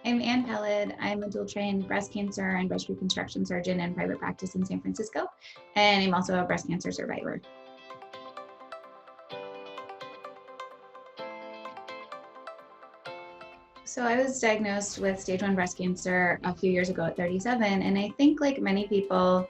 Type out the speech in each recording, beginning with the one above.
I'm Ann Peled. I'm a dual trained breast cancer and breast reconstruction surgeon in private practice in San Francisco, and I'm also a breast cancer survivor. So I was diagnosed with stage 1 breast cancer a few years ago at 37, and I think like many people,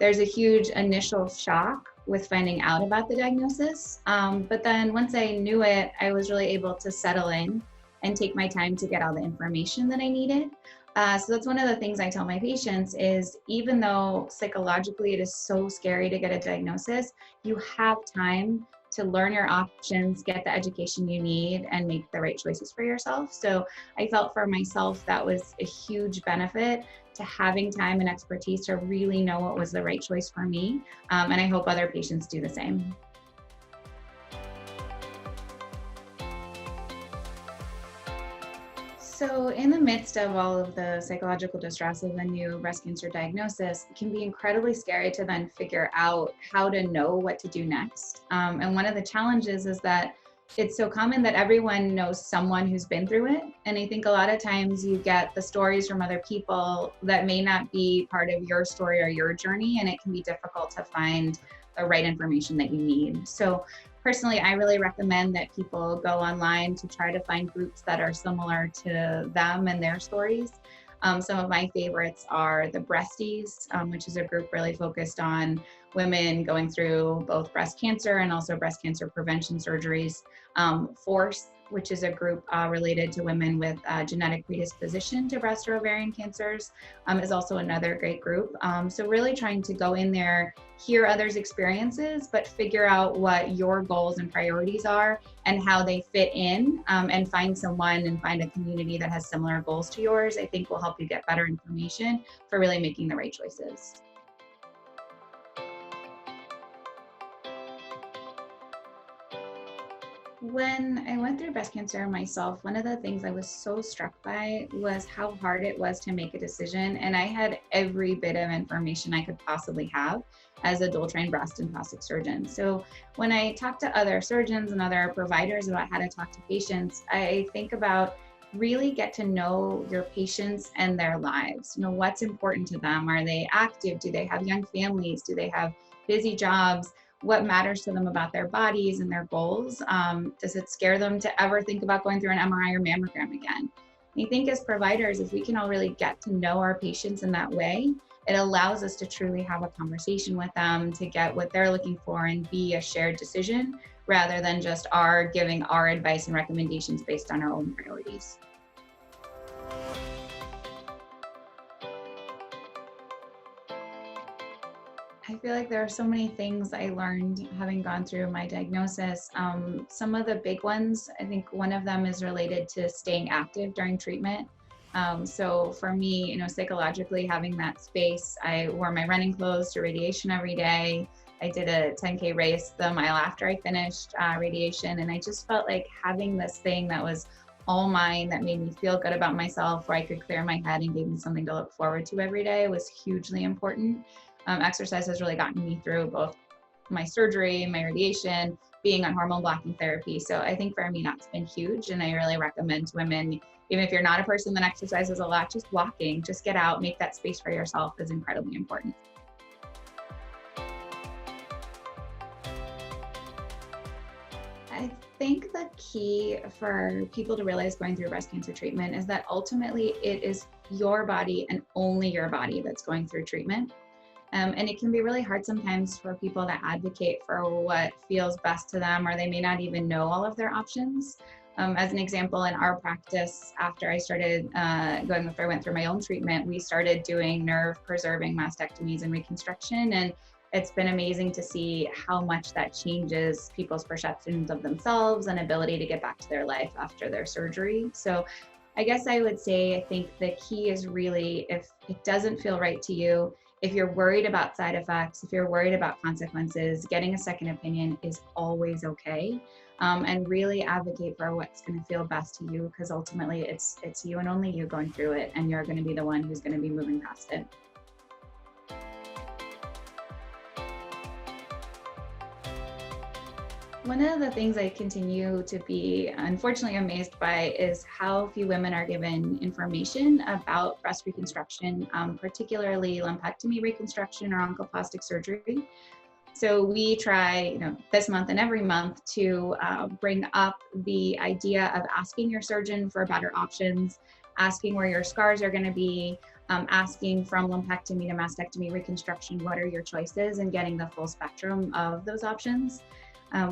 there's a huge initial shock with finding out about the diagnosis. But then once I knew it, I was really able to settle in and take my time to get all the information that I needed. So that's one of the things I tell my patients is even though psychologically it is so scary to get a diagnosis, you have time to learn your options, get the education you need, and make the right choices for yourself. So I felt for myself that was a huge benefit to having time and expertise to really know what was the right choice for me. And I hope other patients do the same. So in the midst of all of the psychological distress of a new breast cancer diagnosis, it can be incredibly scary to then figure out how to know what to do next. And one of the challenges is that it's so common that everyone knows someone who's been through it. And I think a lot of times you get the stories from other people that may not be part of your story or your journey, and it can be difficult to find the right information that you need. So personally, I really recommend that people go online to try to find groups that are similar to them and their stories. Some of my favorites are the Breasties, which is a group really focused on women going through both breast cancer and also breast cancer prevention surgeries. Force, which is a group related to women with genetic predisposition to breast or ovarian cancers, is also another great group. So really trying to go in there, hear others' experiences, but figure out what your goals and priorities are and how they fit in, and find someone and find a community that has similar goals to yours, I think will help you get better information for really making the right choices. When I went through breast cancer myself, one of the things I was so struck by was how hard it was to make a decision. And I had every bit of information I could possibly have as a dual trained breast and plastic surgeon. So when I talk to other surgeons and other providers about how to talk to patients, I think about really get to know your patients and their lives. You know, what's important to them? Are they active? Do they have young families? Do they have busy jobs? What matters to them about their bodies and their goals? Does it scare them to ever think about going through an MRI or mammogram again? I think as providers, if we can all really get to know our patients in that way, it allows us to truly have a conversation with them to get what they're looking for and be a shared decision rather than just our giving our advice and recommendations based on our own priorities. I feel like there are so many things I learned having gone through my diagnosis. Some of the big ones, I think one of them is related to staying active during treatment. So for me, you know, psychologically having that space, I wore my running clothes to radiation every day. I did a 10K race the mile after I finished radiation. And I just felt like having this thing that was all mine, that made me feel good about myself, where I could clear my head and gave me something to look forward to every day was hugely important. Exercise has really gotten me through both my surgery, my radiation, being on hormone blocking therapy. So I think for me, that's been huge. And I really recommend to women, even if you're not a person that exercises a lot, just walking, just get out, make that space for yourself is incredibly important. I think the key for people to realize going through breast cancer treatment is that ultimately it is your body and only your body that's going through treatment. And it can be really hard sometimes for people to advocate for what feels best to them, or they may not even know all of their options. As an example, in our practice, after I started after I went through my own treatment, we started doing nerve preserving mastectomies and reconstruction. And it's been amazing to see how much that changes people's perceptions of themselves and ability to get back to their life after their surgery. So I guess I would say, I think the key is really, if it doesn't feel right to you, if you're worried about side effects, if you're worried about consequences, getting a second opinion is always okay. And really advocate for what's going to feel best to you, because ultimately it's you and only you going through it, and you're going to be the one who's going to be moving past it. One of the things I continue to be unfortunately amazed by is how few women are given information about breast reconstruction, particularly lumpectomy reconstruction or oncoplastic surgery. So we try, this month and every month to bring up the idea of asking your surgeon for better options, asking where your scars are going to be, asking from lumpectomy to mastectomy reconstruction, what are your choices, and getting the full spectrum of those options.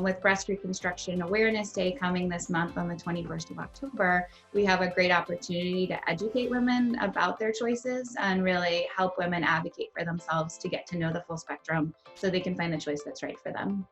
With Breast Reconstruction Awareness Day coming this month on the 21st of October, we have a great opportunity to educate women about their choices and really help women advocate for themselves to get to know the full spectrum so they can find the choice that's right for them.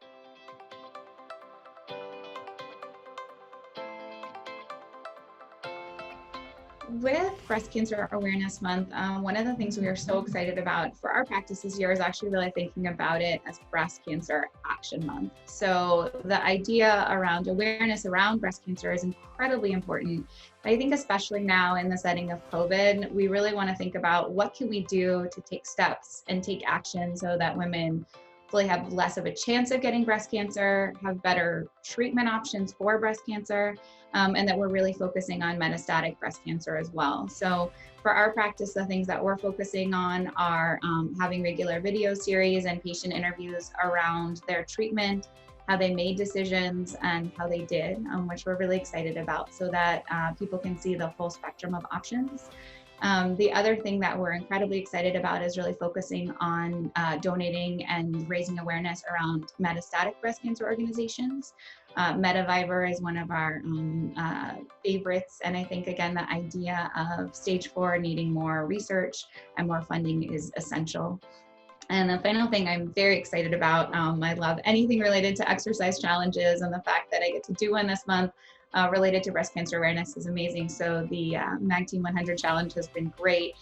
With Breast Cancer Awareness Month, one of the things we are so excited about for our practice this year is actually really thinking about it as Breast Cancer Action Month. So the idea around awareness around breast cancer is incredibly important. I think especially now in the setting of COVID, we really want to think about what can we do to take steps and take action so that women hopefully have less of a chance of getting breast cancer, have better treatment options for breast cancer, and that we're really focusing on metastatic breast cancer as well. So for our practice, the things that we're focusing on are having regular video series and patient interviews around their treatment, how they made decisions and how they did, which we're really excited about so that people can see the full spectrum of options. The other thing that we're incredibly excited about is really focusing on donating and raising awareness around metastatic breast cancer organizations. MetaViver is one of our favorites, and I think again the idea of stage 4 needing more research and more funding is essential. And the final thing I'm very excited about, I love anything related to exercise challenges, and the fact that I get to do one this month related to breast cancer awareness is amazing. So the MAG Team 100 Challenge has been great,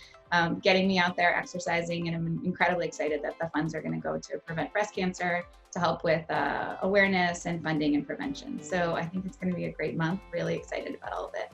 getting me out there exercising, and I'm incredibly excited that the funds are going to go to prevent breast cancer, to help with awareness and funding and prevention. So I think it's going to be a great month, really excited about all of it.